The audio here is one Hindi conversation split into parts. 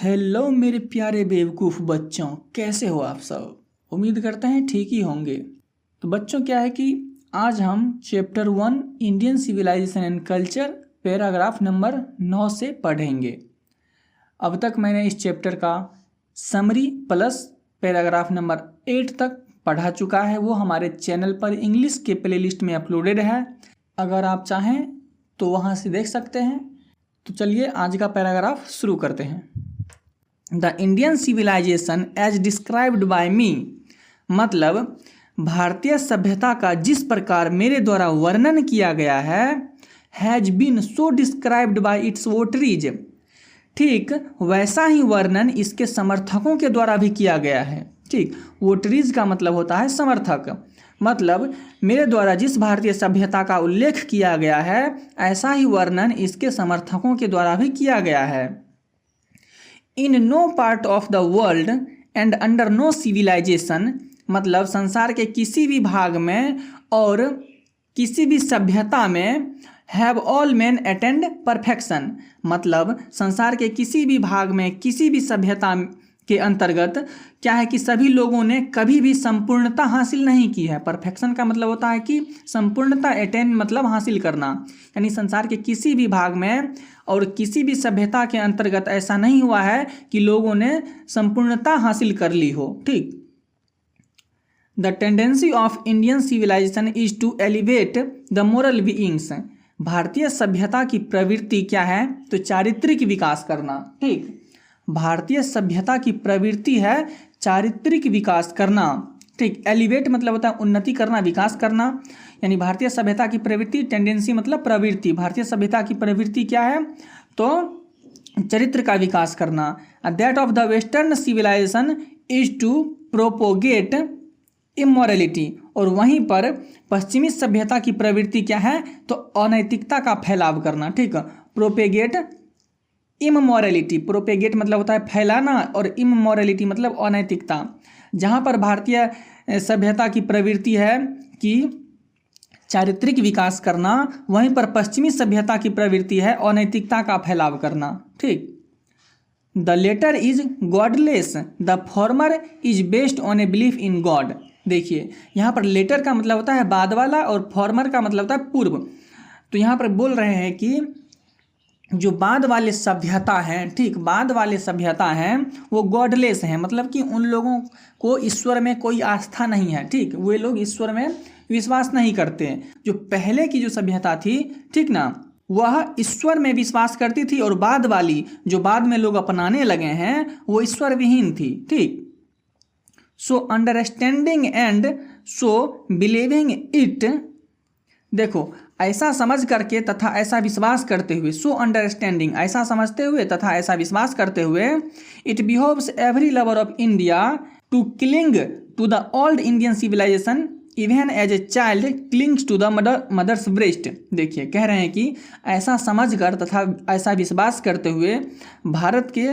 हेलो मेरे प्यारे बेवकूफ़ बच्चों, कैसे हो आप सब। उम्मीद करते हैं ठीक ही होंगे। तो बच्चों क्या है कि आज हम chapter 1 Indian civilization and culture paragraph number 9 से पढ़ेंगे। अब तक मैंने इस चैप्टर का समरी प्लस पैराग्राफ नंबर 8 तक पढ़ा चुका है। वो हमारे चैनल पर इंग्लिश के प्लेलिस्ट में अपलोडेड है, अगर आप चाहें तो वहाँ से देख सकते हैं। तो चलिए आज का पैराग्राफ शुरू करते हैं। The Indian civilisation as described by me, मतलब भारतीय सभ्यता का जिस प्रकार मेरे द्वारा वर्णन किया गया है, has been so described by its votaries, ठीक वैसा ही वर्णन इसके समर्थकों के द्वारा भी किया गया है। ठीक, वोटरीज का मतलब होता है समर्थक, मतलब मेरे द्वारा जिस भारतीय सभ्यता का उल्लेख किया गया है ऐसा ही वर्णन इसके समर्थकों के द्वारा भी किया गया है। In no part of the world and under no civilization, मतलब संसार के किसी भी भाग में और किसी भी सभ्यता में have all man attend perfection, मतलब संसार के किसी भी भाग में किसी भी सभ्यता के अंतर्गत क्या है कि सभी लोगों ने कभी भी संपूर्णता हासिल नहीं की है। परफेक्शन का मतलब होता है कि संपूर्णता, अटेन मतलब हासिल करना, यानी संसार के किसी भी भाग में और किसी भी सभ्यता के अंतर्गत ऐसा नहीं हुआ है कि लोगों ने संपूर्णता हासिल कर ली हो। ठीक, the tendency of Indian civilization is to elevate the moral beings, भारतीय सभ्यता की प्रवृत्ति क्या है तो चारित्रिक विकास करना। ठीक, भारतीय सभ्यता की प्रवृत्ति है चारित्रिक विकास करना। ठीक, एलिवेट मतलब होता है उन्नति करना, विकास करना, यानी भारतीय सभ्यता की प्रवृत्ति, टेंडेंसी मतलब प्रवृत्ति, भारतीय सभ्यता की प्रवृत्ति क्या है तो चरित्र का विकास करना। That of the western civilization is to propagate immorality, और वहीं पर पश्चिमी सभ्यता की प्रवृत्ति क्या है तो अनैतिकता का फैलाव करना। ठीक, प्रोपेगेट इमोरलिटी, प्रोपेगेट मतलब होता है फैलाना और इमोरलिटी मतलब अनैतिकता। जहाँ पर भारतीय सभ्यता की प्रवृत्ति है कि चारित्रिक विकास करना, वहीं पर पश्चिमी सभ्यता की प्रवृत्ति है अनैतिकता का फैलाव करना। ठीक, the latter is godless, the former is based on a belief in God. देखिए यहाँ पर लेटर का मतलब होता है बाद वाला और फॉर्मर का मतलब होता है पूर्व। तो यहाँ पर बोल रहे हैं कि जो बाद वाले सभ्यता हैं, ठीक बाद वाले सभ्यता हैं वो गॉडलेस हैं, मतलब कि उन लोगों को ईश्वर में कोई आस्था नहीं है। ठीक, वे लोग ईश्वर में विश्वास नहीं करते हैं। जो पहले की जो सभ्यता थी, ठीक ना, वह ईश्वर में विश्वास करती थी, और बाद वाली जो बाद में लोग अपनाने लगे हैं वो ईश्वर विहीन थी। ठीक, so understanding and so believing it, देखो ऐसा समझ करके तथा ऐसा विश्वास करते हुए, सो अंडरस्टैंडिंग ऐसा समझते हुए तथा ऐसा विश्वास करते हुए, it behoves every lover of India to cling to the old Indian civilisation even as a child clings to the mother's breast. देखिए कह रहे हैं कि ऐसा समझकर तथा ऐसा विश्वास करते हुए भारत के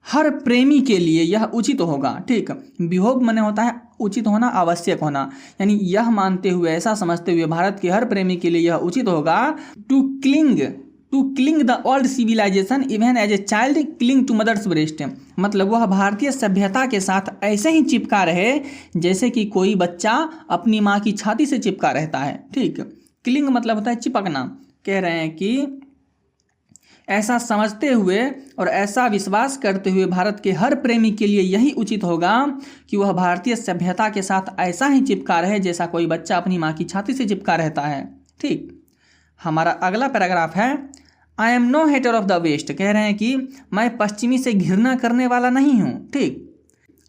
हर प्रेमी के लिए यह उचित होगा। ठीक, बिहोव माने होता है उचित होना, आवश्यक होना, यानी यह मानते हुए, ऐसा समझते हुए भारत के हर प्रेमी के लिए यह उचित होगा to cling the old civilization even as a child cling to mother's breast, मतलब वह भारतीय सभ्यता के साथ ऐसे ही चिपका रहे जैसे कि कोई बच्चा अपनी माँ की छाती से चिपका रहता है। ठीक, क्लिंग मतलब होता है चिपकना। कह रहे हैं कि ऐसा समझते हुए और ऐसा विश्वास करते हुए भारत के हर प्रेमी के लिए यही उचित होगा कि वह भारतीय सभ्यता के साथ ऐसा ही चिपका रहे जैसा कोई बच्चा अपनी माँ की छाती से चिपका रहता है। ठीक, हमारा अगला पैराग्राफ है I am no hater of the west, कह रहे हैं कि मैं पश्चिमी से घृणा करने वाला नहीं हूँ। ठीक,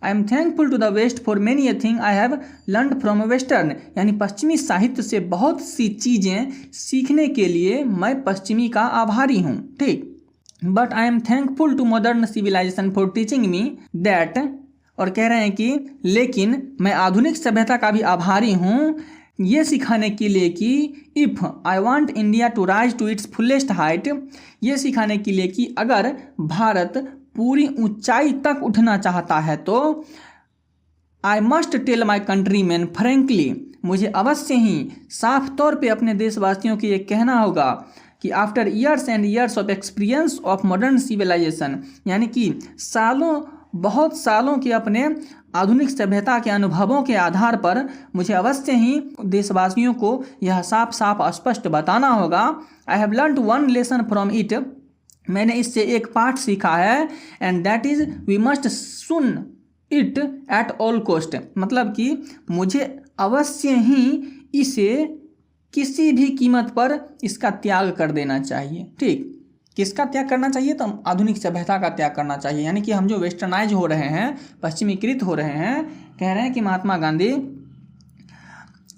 I am thankful to the west for many a thing I have learned from western, यानी पश्चिमी साहित्य से बहुत सी चीज़ें सीखने के लिए मैं पश्चिमी का आभारी हूँ। ठीक, but I am thankful to modern civilization for teaching me that, और कह रहे हैं कि लेकिन मैं आधुनिक सभ्यता का भी आभारी हूँ ये सिखाने के लिए कि if I want India to rise to its fullest height, ये सिखाने के लिए कि अगर भारत पूरी ऊंचाई तक उठना चाहता है तो I must tell my countryman frankly, मुझे अवश्य ही साफ तौर पे अपने देशवासियों को ये कहना होगा कि after years and years of experience of modern civilization, यानी कि बहुत सालों के अपने आधुनिक सभ्यता के अनुभवों के आधार पर मुझे अवश्य ही देशवासियों को यह साफ साफ स्पष्ट बताना होगा। I have learned one lesson from it, मैंने इससे एक पाठ सीखा है, and that is we must shun it at all cost, मतलब कि मुझे अवश्य ही इसे किसी भी कीमत पर इसका त्याग कर देना चाहिए। ठीक, किसका त्याग करना चाहिए? तो आधुनिक सभ्यता का त्याग करना चाहिए। यानी कि हम जो वेस्टर्नाइज हो रहे हैं, पश्चिमीकृत हो रहे हैं, कह रहे हैं कि महात्मा गांधी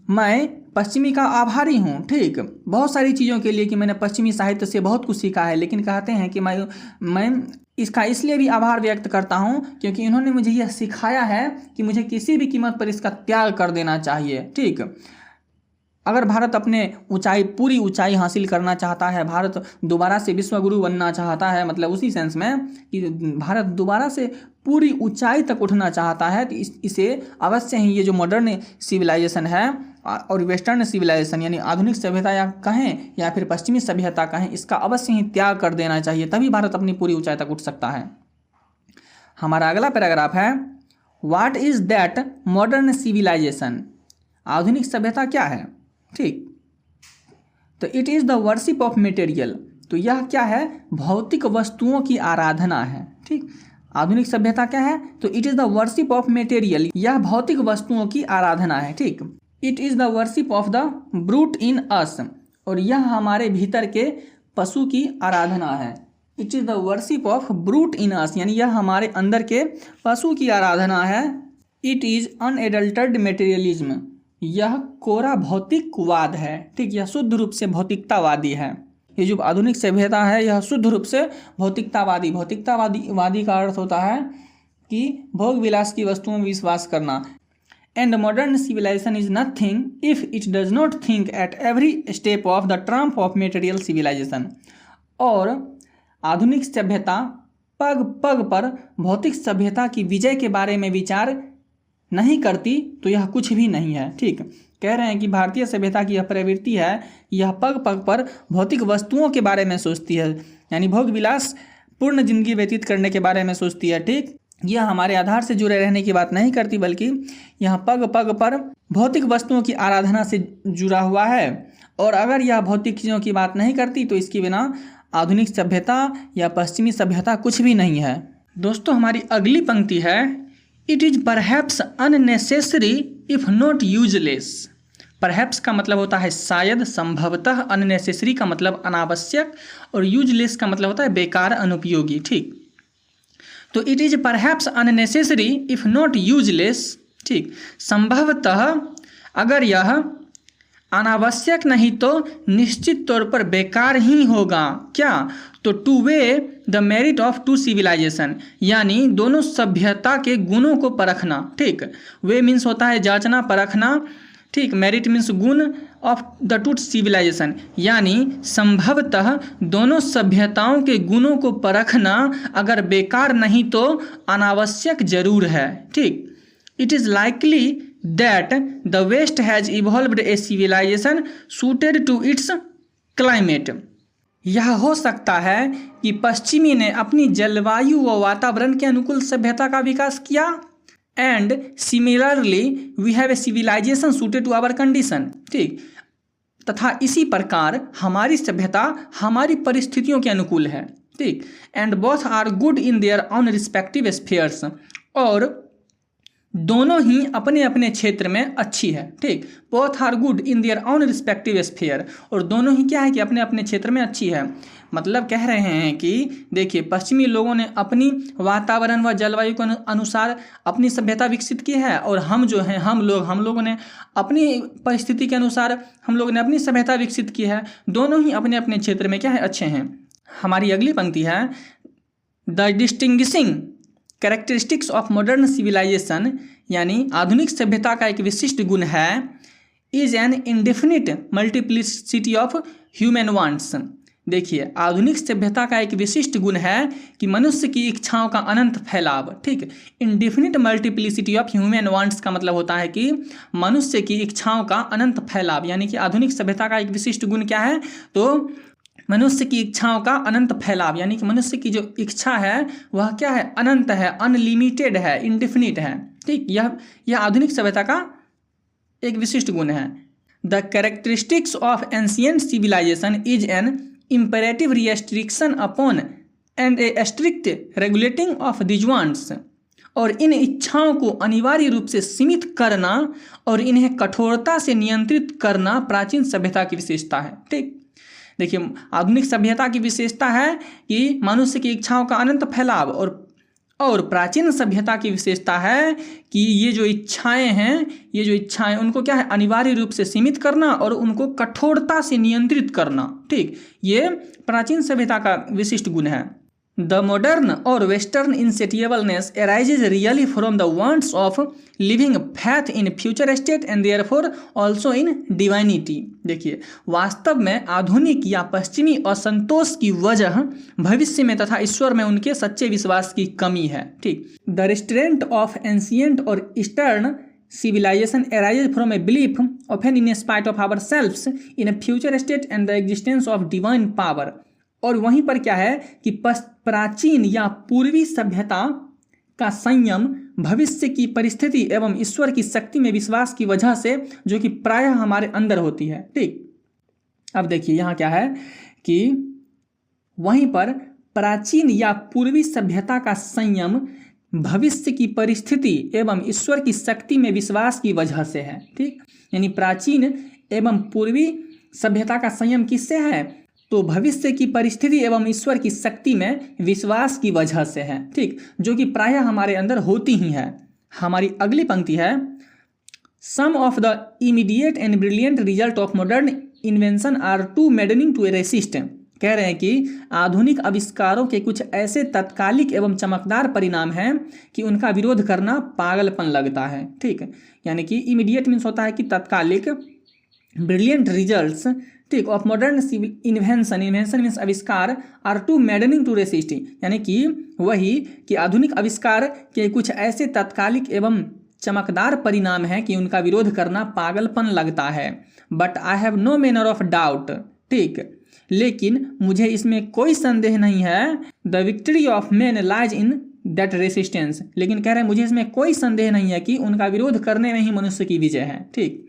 मैं पश्चिमी का आभारी हूँ। ठीक, बहुत सारी चीज़ों के लिए कि मैंने पश्चिमी साहित्य से बहुत कुछ सीखा है, लेकिन कहते हैं कि मैं इसका इसलिए भी आभार व्यक्त करता हूँ क्योंकि इन्होंने मुझे यह सिखाया है कि मुझे किसी भी कीमत पर इसका त्याग कर देना चाहिए। ठीक, अगर भारत अपने पूरी ऊंचाई हासिल करना चाहता है, भारत दोबारा से विश्वगुरु बनना चाहता है, मतलब उसी सेंस में कि भारत दोबारा से पूरी ऊंचाई तक उठना चाहता है, तो इसे अवश्य ही ये जो मॉडर्न सिविलाइजेशन है और वेस्टर्न सिविलाइजेशन यानी आधुनिक सभ्यता या कहें या फिर पश्चिमी सभ्यता कहें, इसका अवश्य ही त्याग कर देना चाहिए, तभी भारत अपनी पूरी ऊंचाई तक उठ सकता है। हमारा अगला पैराग्राफ है, what is that modern civilization, आधुनिक सभ्यता क्या है? ठीक, तो it is the worship of material, तो यह क्या है? भौतिक वस्तुओं की आराधना है। ठीक, आधुनिक सभ्यता क्या है? तो it is the worship of material, यह भौतिक वस्तुओं की आराधना है। ठीक, it is the worship of the brute in us, और यह हमारे भीतर के पशु की आराधना है। It is the worship of brute in us, यानी यह हमारे अंदर के पशु की आराधना है। इट इज़ अनएडल्टर्ड मटेरियलिज्म, यह कोरा भौतिकवाद है। ठीक, यह शुद्ध रूप से भौतिकतावादी है। ये जो आधुनिक सभ्यता है यह शुद्ध रूप से भौतिकतावादी का अर्थ होता है कि भोग विलास की वस्तुओं में विश्वास करना। And modern civilization is nothing if it does not think at every step of the trump of material civilization, और आधुनिक सभ्यता पग पग पर भौतिक सभ्यता की विजय के बारे में विचार नहीं करती तो यह कुछ भी नहीं है। ठीक, कह रहे हैं कि भारतीय सभ्यता की यह प्रवृत्ति है, यह पग पग पर भौतिक वस्तुओं के बारे में सोचती है, यानी भोग विलास पूर्ण जिंदगी व्यतीत करने के बारे में सोचती है। ठीक, यह हमारे आधार से जुड़े रहने की बात नहीं करती, बल्कि यह पग पग पर भौतिक वस्तुओं की आराधना से जुड़ा हुआ है, और अगर यह भौतिक चीज़ों की बात नहीं करती तो इसके बिना आधुनिक सभ्यता या पश्चिमी सभ्यता कुछ भी नहीं है। दोस्तों, हमारी अगली पंक्ति है, it is perhaps unnecessary if not useless. Perhaps का मतलब होता है शायद, संभवतः, अननेसेसरी का मतलब अनावश्यक, और यूजलेस का मतलब होता है बेकार, अनुपयोगी। ठीक, तो it is perhaps unnecessary if not useless. ठीक, संभवतः अगर यह अनावश्यक नहीं तो निश्चित तौर पर बेकार ही होगा। क्या? तो to weigh the merit of two civilization, यानी दोनों सभ्यता के गुणों को परखना। ठीक, वे मीन्स होता है जांचना, परखना। ठीक, मेरिट मीन्स गुण ऑफ द टू सिविलाइजेशन, यानी संभवतः दोनों सभ्यताओं के गुणों को परखना अगर बेकार नहीं तो अनावश्यक जरूर है। ठीक, it is likely that the West has evolved a civilization suited to its climate। यह हो सकता है कि पश्चिमी ने अपनी जलवायु व वातावरण के अनुकूल सभ्यता का विकास किया। And similarly we have a civilization suited to our condition. ठीक, तथा इसी प्रकार हमारी सभ्यता हमारी परिस्थितियों के अनुकूल है। ठीक, and both are good in their own respective spheres, और दोनों ही अपने अपने क्षेत्र में अच्छी है। ठीक, both are good in their own respective sphere, और दोनों ही क्या है कि अपने अपने क्षेत्र में अच्छी है। मतलब कह रहे हैं कि देखिए, पश्चिमी लोगों ने अपनी वातावरण व जलवायु के अनुसार अपनी सभ्यता विकसित की है, और हम जो हैं हम लोगों ने अपनी परिस्थिति के अनुसार हम लोगों ने अपनी सभ्यता विकसित की है। दोनों ही अपने अपने क्षेत्र में क्या है, अच्छे हैं। हमारी अगली पंक्ति है, the distinguishing characteristics of modern civilization, यानी आधुनिक सभ्यता का एक विशिष्ट गुण है, is an indefinite multiplicity of human wants. देखिए, आधुनिक सभ्यता का एक विशिष्ट गुण है कि मनुष्य की इच्छाओं का अनंत फैलाव। ठीक, indefinite multiplicity of human wants का मतलब होता है कि मनुष्य की इच्छाओं का अनंत फैलाव, यानी कि आधुनिक सभ्यता का एक विशिष्ट गुण क्या है, तो मनुष्य की इच्छाओं का अनंत फैलाव, यानी कि मनुष्य की जो इच्छा है वह क्या है, अनंत है, अनलिमिटेड है, इंडिफिनिट है। ठीक, यह आधुनिक सभ्यता का एक विशिष्ट गुण है। The characteristics of ancient civilization is an imperative restriction upon and a strict regulating of these wants, और इन इच्छाओं को अनिवार्य रूप से सीमित करना और इन्हें कठोरता से नियंत्रित करना प्राचीन सभ्यता की विशेषता है। ठीक, देखिए आधुनिक सभ्यता की विशेषता है कि मनुष्य की इच्छाओं का अनंत फैलाव, और प्राचीन सभ्यता की विशेषता है कि ये जो इच्छाएं उनको क्या है, अनिवार्य रूप से सीमित करना और उनको कठोरता से नियंत्रित करना। ठीक, ये प्राचीन सभ्यता का विशिष्ट गुण है। द मॉडर्न और western इनसेटिएबलनेस arises really from the wants of living faith in future state and therefore also in divinity। देखिए वास्तव में आधुनिक या पश्चिमी असंतोष की वजह भविष्य में तथा ईश्वर में उनके सच्चे विश्वास की कमी है। ठीक, द रिस्ट्रेंट ऑफ एंशियंट और eastern civilization arises from a belief often in spite of ourselves in a future state and the existence of divine power। और वहीं पर क्या है कि प्राचीन या पूर्वी सभ्यता का संयम भविष्य की परिस्थिति एवं ईश्वर की शक्ति में विश्वास की वजह से, जो कि प्रायः हमारे अंदर होती है। ठीक, अब देखिए यहाँ क्या है कि वहीं पर प्राचीन या पूर्वी सभ्यता का संयम भविष्य की परिस्थिति एवं ईश्वर की शक्ति में विश्वास की वजह से है। ठीक, यानी प्राचीन एवं पूर्वी सभ्यता का संयम किससे है, तो भविष्य की परिस्थिति एवं ईश्वर की शक्ति में विश्वास की वजह से है। ठीक, जो कि प्रायः हमारे अंदर होती ही है। हमारी अगली पंक्ति है, some of the immediate and brilliant result of modern invention are too maddening to resist. कह रहे हैं कि आधुनिक आविष्कारों के कुछ ऐसे तत्कालिक एवं चमकदार परिणाम हैं कि उनका विरोध करना पागलपन लगता है। ठीक, यानी कि इमीडिएट मीन्स होता है कि तत्कालिक, ब्रिलियंट रिजल्ट्स ठीक ऑफ मॉडर्न इन्वेंशन मीन्स आविष्कार, are too maddening to resist, यानी कि वही कि आधुनिक आविष्कार के कुछ ऐसे तत्कालिक एवं चमकदार परिणाम हैं कि उनका विरोध करना पागलपन लगता है। But I have no manner of doubt. ठीक, लेकिन मुझे इसमें कोई संदेह नहीं है, the victory of man lies in that resistance. लेकिन कह रहे हैं मुझे इसमें कोई संदेह नहीं है कि उनका विरोध करने में ही मनुष्य की विजय है। ठीक,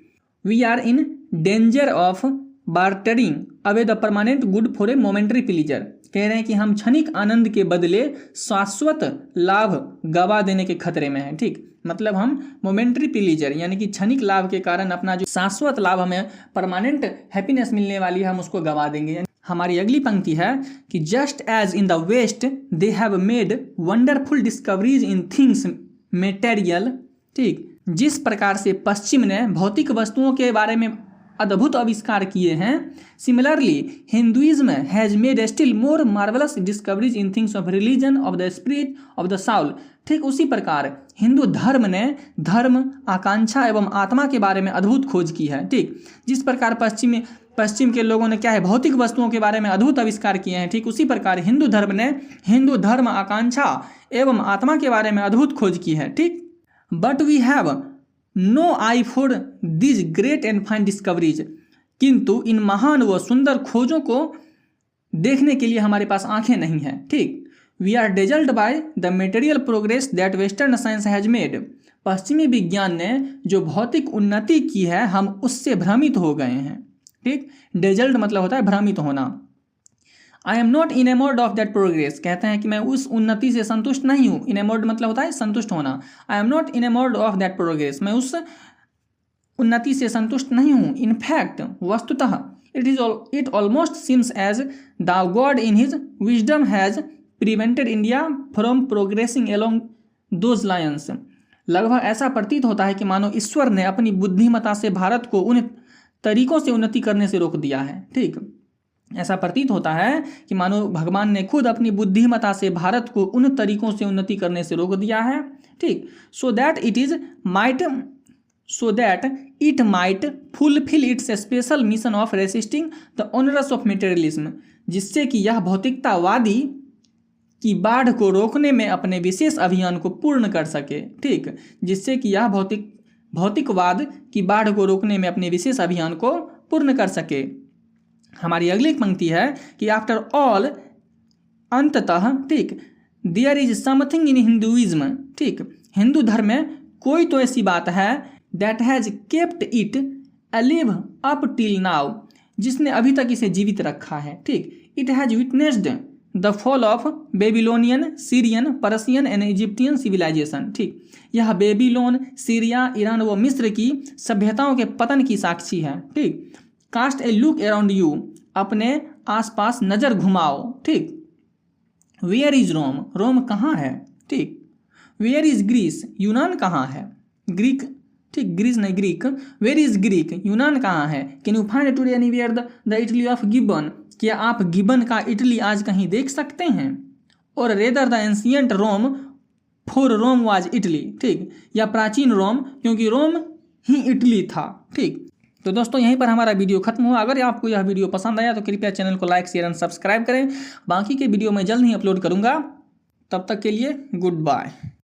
we are in danger of bartering away the permanent good for a momentary pleasure. कह रहे हैं कि हम क्षणिक आनंद के बदले शाश्वत लाभ गवा देने के खतरे में हैं। ठीक, मतलब हम मोमेंटरी प्लीजर यानी कि क्षणिक लाभ के कारण अपना जो शाश्वत लाभ हमें परमानेंट हैप्पीनेस मिलने वाली है हम उसको गवा देंगे। हमारी अगली पंक्ति है कि just as in the west they have made wonderful discoveries in things material. ठीक, जिस प्रकार से पश्चिम ने भौतिक वस्तुओं के बारे में अद्भुत आविष्कार किए हैं, similarly Hinduism has made still more marvellous discoveries in things of religion of the spirit of the Saul. ठीक उसी प्रकार हिंदू धर्म ने धर्म, आकांक्षा एवं आत्मा के बारे में अद्भुत खोज की है। ठीक, जिस प्रकार पश्चिम के लोगों ने क्या है भौतिक वस्तुओं के बारे में अद्भुत आविष्कार किए हैं, ठीक उसी प्रकार हिंदू धर्म ने हिंदू धर्म, आकांक्षा एवं आत्मा के बारे में अद्भुत खोज की है। ठीक, but we have no eye for this great and fine discoveries. किंतु इन महान व सुंदर खोजों को देखने के लिए हमारे पास आंखें नहीं हैं। ठीक, we are dazzled by the material progress that western science has made. पश्चिमी विज्ञान ने जो भौतिक उन्नति की है हम उससे भ्रमित हो गए हैं। ठीक, डेजल्ड मतलब होता है भ्रमित होना। I am not enamoured of that progress. कहते हैं कि मैं उस उन्नति से संतुष्ट नहीं हूँ। इनेमोर्ड मतलब होता है संतुष्ट होना। I am not enamoured of that progress, मैं उस उन्नति से संतुष्ट नहीं हूँ। इनफैक्ट वस्तुतः it almost seems as the God in his wisdom has prevented India from progressing along those lines. लगभग ऐसा प्रतीत होता है कि मानो ईश्वर ने अपनी बुद्धिमत्ता से भारत को उन तरीकों से उन्नति करने से रोक दिया है। ठीक, ऐसा प्रतीत होता है कि मानो भगवान ने खुद अपनी बुद्धिमत्ता से भारत को उन तरीकों से उन्नति करने से रोक दिया है। ठीक, so that it might fulfil it's special mission of resisting the onerous of materialism, जिससे कि यह भौतिकतावादी की बाढ़ को रोकने में अपने विशेष अभियान को पूर्ण कर सके। ठीक, जिससे कि यह भौतिकवाद की बाढ़ को रोकने में अपने विशेष अभियान को पूर्ण कर सके। हमारी अगली पंक्ति है कि आफ्टर ऑल, अंततः, ठीक, there is something in Hinduism, ठीक, हिंदू धर्म में कोई तो ऐसी बात है that has kept it alive up till now, जिसने अभी तक इसे जीवित रखा है, ठीक। It has witnessed the fall of Babylonian, Syrian, Persian and Egyptian civilization, ठीक। यह बेबीलोन, सीरिया, ईरान व मिस्र की सभ्यताओं के पतन की साक्षी है, ठीक। Cast a look around you, अपने आसपास नजर घुमाओ, ठीक। वेयर इज रोम, रोम कहाँ है, ठीक। वेयर इज ग्रीस, यूनान कहाँ है, ग्रीक, ठीक, ग्रीस नहीं ग्रीक। वेयर इज ग्रीक, यूनान कहाँ है। Can you find today anywhere the Italy of gibbon, क्या आप गिबन का इटली आज कहीं देख सकते हैं। और rather the ancient Rome, for Rome was Italy, ठीक, या प्राचीन रोम, क्योंकि रोम ही इटली था, ठीक। तो दोस्तों यहीं पर हमारा वीडियो खत्म हुआ। अगर आपको यह वीडियो पसंद आया तो कृपया चैनल को लाइक, शेयर एंड सब्सक्राइब करें। बाकी के वीडियो मैं जल्द ही अपलोड करूंगा। तब तक के लिए गुड बाय।